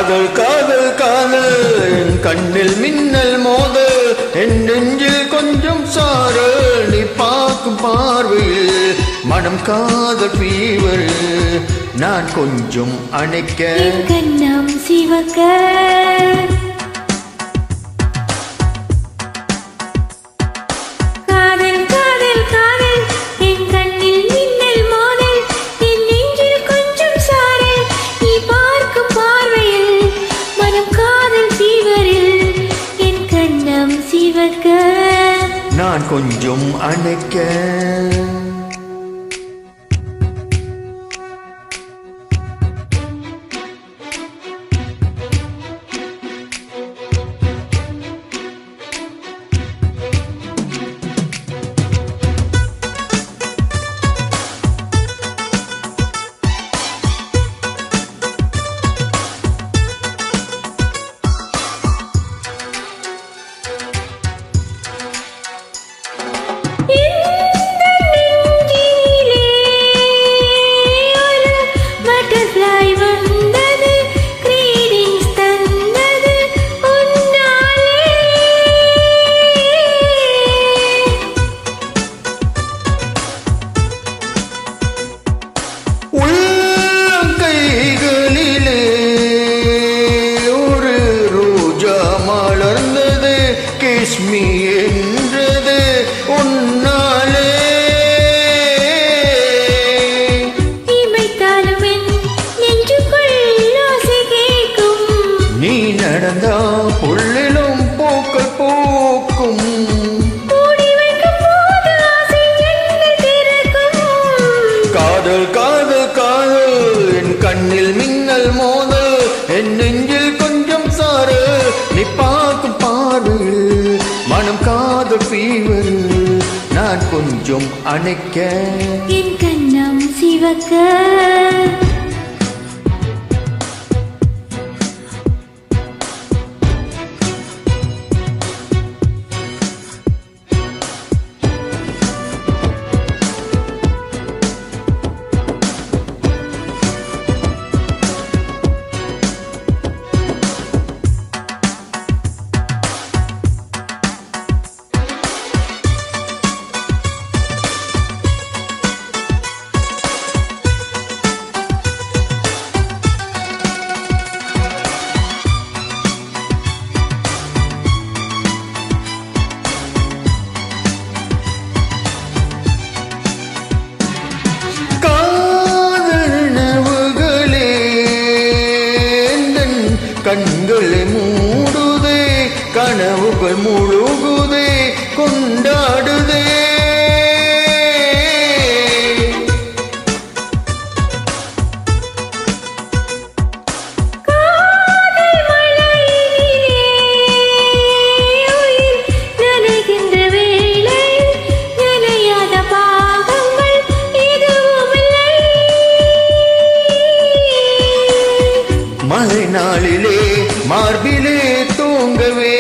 காதல் காதல் காதல் என் கண்ணில் மின்னல் மோதல் என் நெஞ்சில் கொஞ்சம் சாரல் நீ பார்க்கும் பார்வையில் மனம் காதல் ஃபீவர் நான் கொஞ்சம் அணைக்க கண்ணம் சிவக்க நான் கொஞ்சம் அணைக்க லட்சுமி என்றது உன்னாலே இமைத்தாலும் நெஞ்சுக்குள் ஆசை கேட்கும் நீ நடந்தா புள்ளிலும் பூக்கள் பூக்கும் காதல் காதல் காதல் என் கண்ணில் மின்னல் மோதல் என் நெஞ்சில் கொஞ்சம் சாறு நீ பார்க்கும் பார்வையில் மனம் காதல் ஃபீவர் நான் கொஞ்சம் அணைக்க என் கண்ணம் சிவக்க கண்களை மூடுதே கனவுகள் முழுகுதே கொண்டாடுதே மழை நாளிலே மார்பிலே தூங்கவே